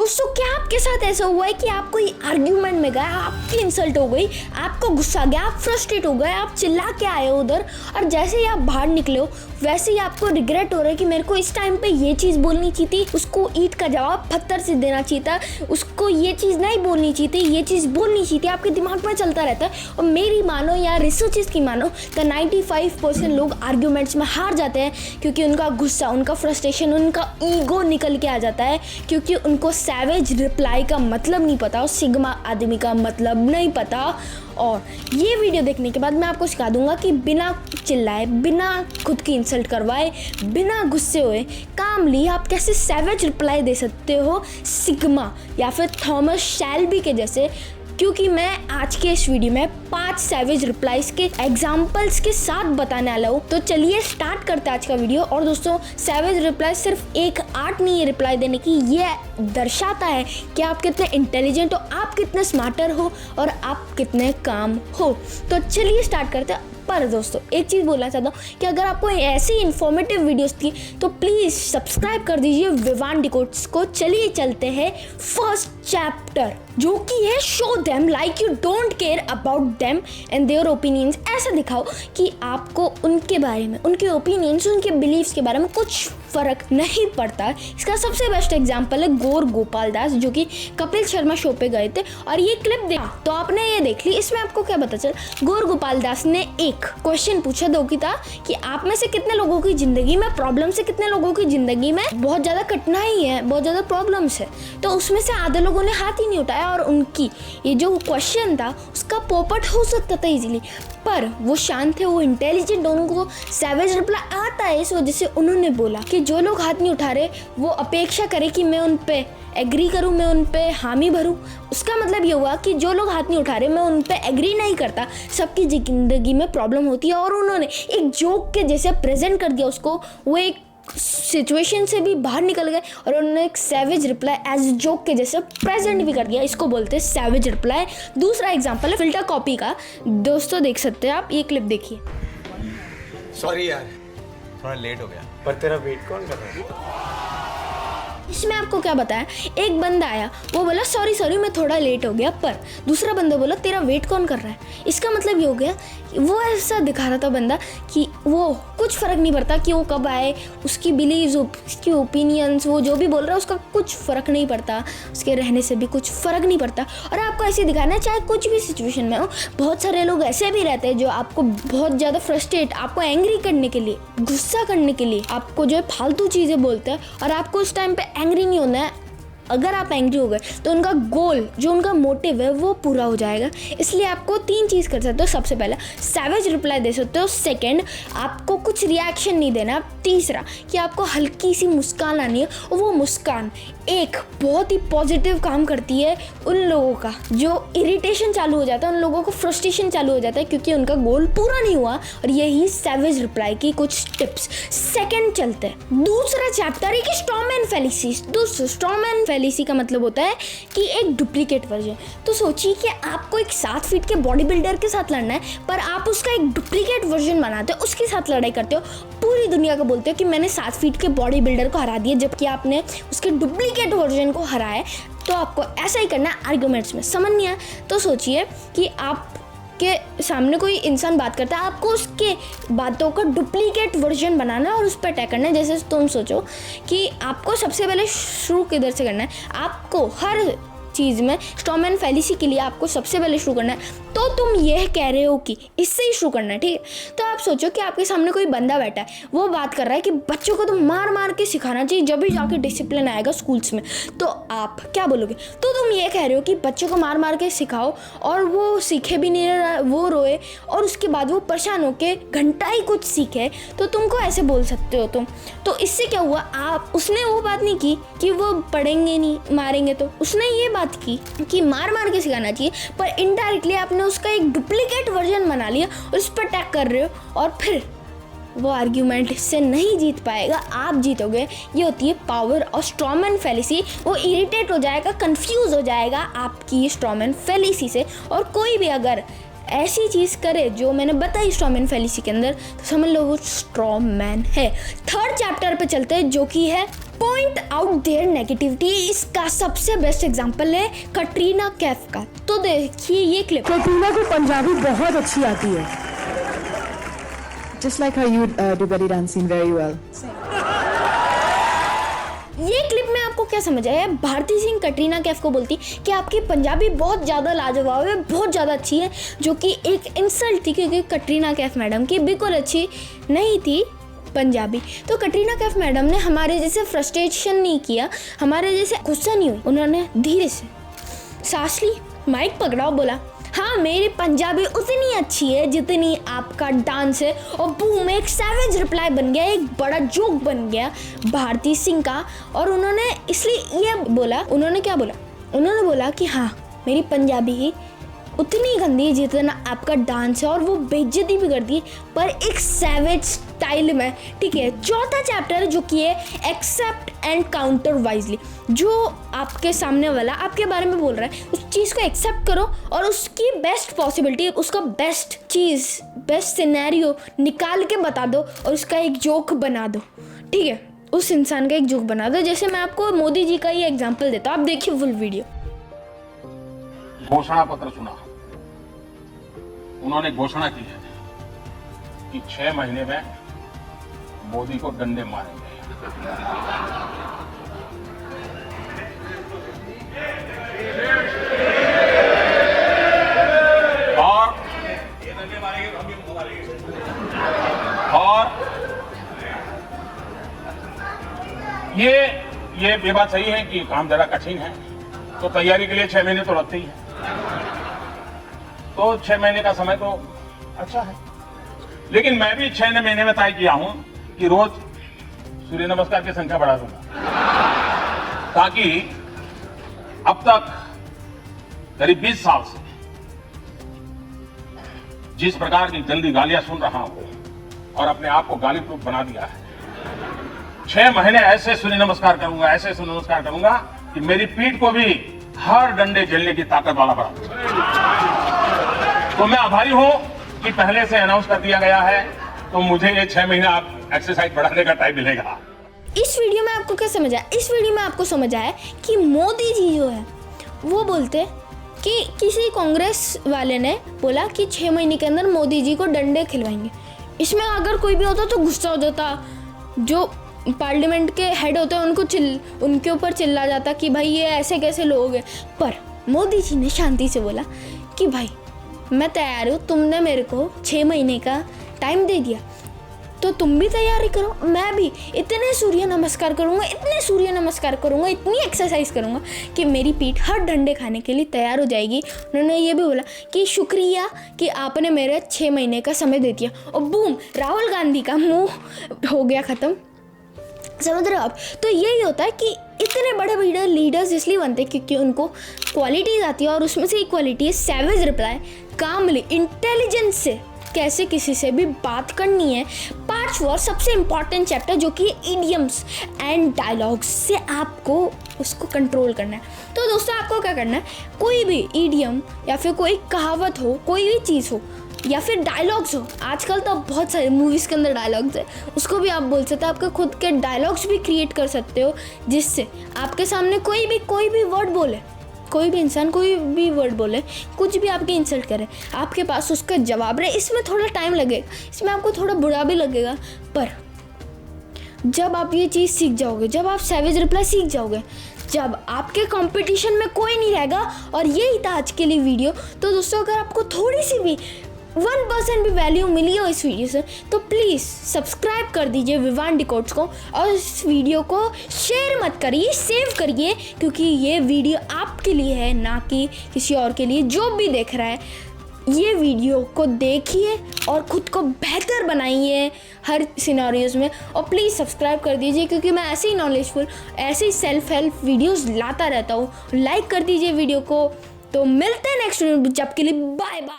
दोस्तों क्या आपके साथ ऐसा हुआ है कि आप कोई आर्ग्यूमेंट में गए, आपकी इंसल्ट हो गई, आपको गुस्सा आ गया, आप फ्रस्ट्रेट हो गए, आप चिल्ला के आए हो उधर, और जैसे ही आप बाहर निकले हो वैसे ही आपको रिग्रेट हो रहा है कि मेरे को इस टाइम पे ये चीज़ बोलनी चाहिए थी, उसको ईंट का जवाब पत्थर से देना चाहिए था, उसको ये चीज़ नहीं बोलनी चाहिए थी, ये चीज़ बोलनी चाहिए थी, आपके दिमाग में चलता रहता है। और मेरी मानो या रिसर्चेस की मानो तो 95% लोग आर्ग्यूमेंट्स में हार जाते हैं क्योंकि उनका गुस्सा, उनका फ्रस्ट्रेशन, उनका ईगो निकल के आ जाता है, क्योंकि उनको सैवेज रिप्लाई का मतलब नहीं पता और सिग्मा आदमी का मतलब नहीं पता। और ये वीडियो देखने के बाद मैं आपको सिखा दूंगा कि बिना चिल्लाए, बिना खुद की इंसल्ट करवाए, बिना गुस्से हुए कामली आप कैसे सैवेज रिप्लाई दे सकते हो सिग्मा या फिर थॉमस शेल्बी के जैसे। क्योंकि मैं आज के इस वीडियो में 5 सैवेज रिप्लाईज के एग्जाम्पल्स के साथ बताने वाला हूँ। तो चलिए स्टार्ट करते हैं आज का वीडियो। और दोस्तों सैवेज रिप्लाई सिर्फ एक आर्ट नहीं है रिप्लाई देने की, ये दर्शाता है कि आप कितने इंटेलिजेंट हो, आप कितने स्मार्टर हो और आप कितने काम हो। तो चलिए स्टार्ट करते हैं। पर दोस्तों एक चीज़ बोलना चाहता हूँ कि अगर आपको ऐसी इन्फॉर्मेटिव वीडियोस थी तो प्लीज़ सब्सक्राइब कर दीजिए विवान डिकोड्स को। चलिए चलते हैं फर्स्ट चैप्टर, जो कि है show them like you don't care about them and their opinions. ऐसा दिखाओ कि आपको उनके बारे में, उनके ओपिनियंस, उनके बिलीव्स के बारे में कुछ फर्क नहीं पड़ता। इसका सबसे बेस्ट एग्जांपल है गौर गोपाल दास, जो कि कपिल शर्मा शो पे गए थे और ये क्लिप देखा तो आपने ये देख ली। इसमें आपको क्या पता चला, गौर गोपाल दास ने एक क्वेश्चन पूछा दो कि था कि आप में से कितने लोगों की जिंदगी में प्रॉब्लम से, कितने लोगों की जिंदगी में बहुत ज्यादा कठिनाई है, बहुत ज्यादा प्रॉब्लम्स है। तो उसमें से आधे लोगों ने हाथ ही नहीं उठाया और उनकी ये जो क्वेश्चन था उसका पोपट हो सकता था इजीली, पर वो शांत थे, वो इंटेलिजेंट, उनको सैवेज रिप्लाई आता है। इस वजह से उन्होंने बोला कि जो लोग हाथ नहीं उठा रहे वो अपेक्षा करे कि मैं उन पे एग्री करूं, मैं उन पे हामी भरूं। उसका मतलब ये हुआ कि जो लोग हाथ नहीं उठा रहे मैं उन पे एग्री नहीं करता, सबकी जिंदगी में प्रॉब्लम होती है। और उन्होंने एक जोक के जैसे प्रेजेंट कर दिया उसको, वो एक सिचुएशन से भी बाहर निकल गए और उन्होंने एक सैवेज रिप्लाई एज जोक के जैसे प्रेजेंट भी कर दिया। इसको बोलते हैं सैवेज रिप्लाई। दूसरा एग्जांपल है फिल्टर कॉपी का। दोस्तों देख सकते हैं आप, ये क्लिप देखिए। सॉरी यार, थोड़ा लेट हो गया। पर तेरा वेट कौन कर रहा है? इसमें आपको क्या बताया, एक बंदा आया, वो बोला सॉरी मैं थोड़ा लेट हो गया, पर दूसरा बंदा बोला तेरा वेट कौन कर रहा है। इसका मतलब ये हो गया कि वो ऐसा दिखा रहा था बंदा कि वो कुछ फ़र्क नहीं पड़ता कि वो कब आए, उसकी बिलीव्स, उसकी ओपिनियंस, वो जो भी बोल रहा है उसका कुछ फ़र्क नहीं पड़ता, उसके रहने से भी कुछ फ़र्क नहीं पड़ता। और आपको ऐसे दिखाना है चाहे कुछ भी सिचुएशन में हो। बहुत सारे लोग ऐसे भी रहते हैं जो आपको बहुत ज़्यादा फ्रस्ट्रेट, आपको एंग्री करने के लिए, गुस्सा करने के लिए आपको जो है फालतू चीज़ें बोलते हैं और आपको उस टाइम पे एंग्री नहीं होना है। अगर आप एंग्री हो गए तो उनका गोल, जो उनका मोटिव है वो पूरा हो जाएगा। इसलिए आपको 3 चीज़ कर सकते हो। सबसे पहला सैवेज रिप्लाई दे सकते हो, सेकंड आपको कुछ रिएक्शन नहीं देना, तीसरा कि आपको हल्की सी मुस्कान आनी है और वो मुस्कान एक बहुत ही पॉजिटिव काम करती है उन लोगों का जो इरिटेशन चालू हो जाता है, उन लोगों को फ्रस्ट्रेशन चालू हो जाता है क्योंकि उनका गोल पूरा नहीं हुआ। और यही सैवेज रिप्लाई की कुछ टिप्स। सेकंड चलते हैं, दूसरा चैप्टर है कि स्ट्रॉमैन फैलेसी। दोस्तों स्ट्रॉमैन फैलेसी का मतलब होता है कि एक डुप्लीकेट वर्जन। तो सोचिए कि आपको एक 7 फीट के बॉडी बिल्डर के साथ लड़ना है, पर आप उसका एक डुप्लीकेट वर्जन बनाते हो, उसके साथ लड़ाई करते हो, पूरी दुनिया को बोलते हो कि मैंने 7 फीट के बॉडी बिल्डर को हरा दिया, जबकि आपने उसके डुप्लीकेट वर्जन को हराया। तो आपको ऐसा ही करना है आर्गुमेंट्स में। समझ नहीं आया तो सोचिए कि आप के सामने कोई इंसान बात करता है, आपको उसके बातों का डुप्लीकेट वर्जन बनाना है और उस पर अटैक करना है। जैसे तुम सोचो कि आपको सबसे पहले शुरू किधर से करना है, आपको हर चीज़ में स्ट्रॉमैन फैलेसी के लिए आपको सबसे पहले शुरू करना है। तो तुम यह कह रहे हो कि इससे ही शुरू करना है, ठीक है। तो आप सोचो कि आपके सामने कोई बंदा बैठा है, वो बात कर रहा है कि बच्चों को तो मार मार के सिखाना चाहिए, जब भी जाके डिसिप्लिन आएगा स्कूल्स में। तो आप क्या बोलोगे? तो तुम ये कह रहे हो कि बच्चों को मार मार के सिखाओ और वो सीखे भी नहीं रहा, वो रोए और उसके बाद वो परेशान होके घंटा ही कुछ सीखे, तो तुमको ऐसे बोल सकते हो तुम। तो इससे क्या हुआ, आप उसने वो बात नहीं की कि वो पढ़ेंगे नहीं, मारेंगे, तो उसने ये बात की कि मार मार के सिखाना चाहिए, पर इनडायरेक्टली आपने उसका एक डुप्लीकेट वर्जन बना लिया और उस पर अटैक कर रहे हो और फिर वो आर्ग्यूमेंट से नहीं जीत पाएगा, आप जीतोगे। ये होती है पावर और स्ट्रॉमैन फैलेसी। वो इरिटेट हो जाएगा, कंफ्यूज हो जाएगा आपकी स्ट्रॉमैन फैलेसी से। और कोई भी अगर ऐसी चीज़ करे जो मैंने बताई स्ट्रॉमैन फैलेसी के अंदर, तो समझ लो वो स्ट्रॉमैन है। थर्ड चैप्टर पे चलते हैं, जो कि है पॉइंट आउट देयर नेगेटिविटी। इसका सबसे बेस्ट एग्जांपल है कटरीना कैफ का। तो देखिए ये क्लिप। कटरीना को पंजाबी बहुत अच्छी आती है। Just like how you do belly dancing very well. ये क्लिप में आपको क्या समझ आया? भारती सिंह कटरीना कैफ को बोलती कि आपकी पंजाबी बहुत ज़्यादा लाजवाब है, बहुत ज़्यादा अच्छी है, जो कि एक इंसल्ट थी क्योंकि कटरीना कैफ मैडम की बिल्कुल अच्छी नहीं थी पंजाबी। तो कटरीना कैफ मैडम ने हमारे जैसे फ्रस्ट्रेशन नहीं किया, हमारे जैसे गुस्सा नहीं हुई, उन्होंने धीरे से सांस ली, माइक पकड़ा और बोला हाँ मेरी पंजाबी उतनी अच्छी है जितनी आपका डांस है। और बूम, एक सैवेज रिप्लाई बन गया, एक बड़ा जोक बन गया भारती सिंह का। और उन्होंने इसलिए ये बोला, उन्होंने क्या बोला? उन्होंने बोला कि हाँ मेरी पंजाबी ही उतनी गंदी है जितना आपका डांस है, और वो बेइज्जती भी करती है पर एक सैवेज स्टाइल में। ठीक है, चौथा चैप्टर जो कि है एक्सेप्ट एंड काउंटर वाइजली। जो आपके सामने वाला आपके बारे में बोल रहा है उस चीज़ को एक्सेप्ट करो और उसकी बेस्ट पॉसिबिलिटी, उसका बेस्ट चीज़, बेस्ट सिनेरियो निकाल के बता दो और उसका एक जोक बना दो। ठीक है, उस इंसान का एक जोक बना दो। जैसे मैं आपको मोदी जी का ही एग्जाम्पल देता हूँ, आप देखिए फुल वीडियो। घोषणा पत्र सुना, उन्होंने घोषणा की है कि 6 महीने में मोदी को डंडे मारेंगे। और ये बात सही है कि काम जरा कठिन है, तो तैयारी के लिए 6 महीने तो लगते ही है। तो 6 महीने का समय तो अच्छा है, लेकिन मैं भी 6 महीने में तय किया हूं कि रोज सूर्य नमस्कार की संख्या बढ़ा दूंगा, ताकि अब तक करीब 20 साल से जिस प्रकार की जल्दी गालियां सुन रहा हूं और अपने आप को गाली प्रूफ बना दिया है, 6 महीने ऐसे सूर्य नमस्कार करूंगा, ऐसे सूर्य नमस्कार करूंगा कि मेरी पीठ को भी हर डंडे झेलने की ताकत वाला बना। तो मैं आभारी हूं कि पहले से अनाउंस कर दिया गया है, तो मुझे ये 6 महीना आप एक्सरसाइज बढ़ाने का टाइम मिलेगा। इस वीडियो में आपको क्या समझ आया? इस वीडियो में आपको समझ आया कि मोदी जी जो है वो बोलते कि किसी कांग्रेस वाले ने बोला कि 6 महीने के अंदर मोदी जी को डंडे खिलवाएंगे। इसमें अगर कोई भी होता तो गुस्सा हो जाता, जो पार्लियामेंट के हेड होते हैं उनके ऊपर चिल्ला जाता कि भाई ये ऐसे कैसे लोग हैं। पर मोदी जी ने शांति से बोला कि भाई मैं तैयार हूँ, तुमने मेरे को 6 महीने का टाइम दे दिया तो तुम भी तैयारी करो, मैं भी इतने सूर्य नमस्कार करूँगा, इतने सूर्य नमस्कार करूँगा, इतनी एक्सरसाइज करूँगा कि मेरी पीठ हर डंडे खाने के लिए तैयार हो जाएगी। उन्होंने ये भी बोला कि शुक्रिया कि आपने मेरे 6 महीने का समय दे दिया। और बूम, राहुल गांधी का मुंह हो गया ख़त्म। समझ रहे हो आप? तो यही होता है कि इतने बड़े बड़े लीडर्स इसलिए बनते हैं क्योंकि उनको क्वालिटीज़ आती है, और उसमें से एक क्वालिटी है सैवेज रिप्लाई, कामली, इंटेलिजेंस से कैसे किसी से भी बात करनी है। 5वां और सबसे इम्पॉर्टेंट चैप्टर जो कि इडियम्स एंड डायलॉग्स से आपको उसको कंट्रोल करना है। तो दोस्तों आपको क्या करना है, कोई भी इडियम या फिर कोई कहावत हो, कोई भी चीज़ हो या फिर डायलॉग्स हो, आजकल तो बहुत सारे मूवीज़ के अंदर डायलॉग्स है, उसको भी आप बोल सकते हो। आपके खुद के डायलॉग्स भी क्रिएट कर सकते हो जिससे आपके सामने कोई भी वर्ड बोले, कोई भी इंसान कोई भी वर्ड बोले, कुछ भी आपके इंसल्ट करे, आपके पास उसका जवाब रहे। इसमें थोड़ा टाइम लगेगा, इसमें आपको थोड़ा बुरा भी लगेगा, पर जब आप ये चीज़ सीख जाओगे, जब आप सैवेज रिप्लाई सीख जाओगे, जब आपके कंपटीशन में कोई नहीं रहेगा, और यही था आज के लिए वीडियो। तो दोस्तों अगर आपको थोड़ी सी भी 1% भी वैल्यू मिली हो इस वीडियो से तो प्लीज़ सब्सक्राइब कर दीजिए विवान डिकोड्स को, और इस वीडियो को शेयर मत करिए, सेव करिए, क्योंकि ये वीडियो आपके लिए है, ना कि किसी और के लिए। जो भी देख रहा है ये वीडियो को देखिए और ख़ुद को बेहतर बनाइए हर सिनेरियोज में, और प्लीज़ सब्सक्राइब कर दीजिए क्योंकि मैं ऐसे ही नॉलेजफुल, ऐसे ही सेल्फ हेल्प वीडियोस लाता रहता हूँ। लाइक कर दीजिए वीडियो को। तो मिलते हैं नेक्स्ट वीडियो, जब के लिए बाय बाय।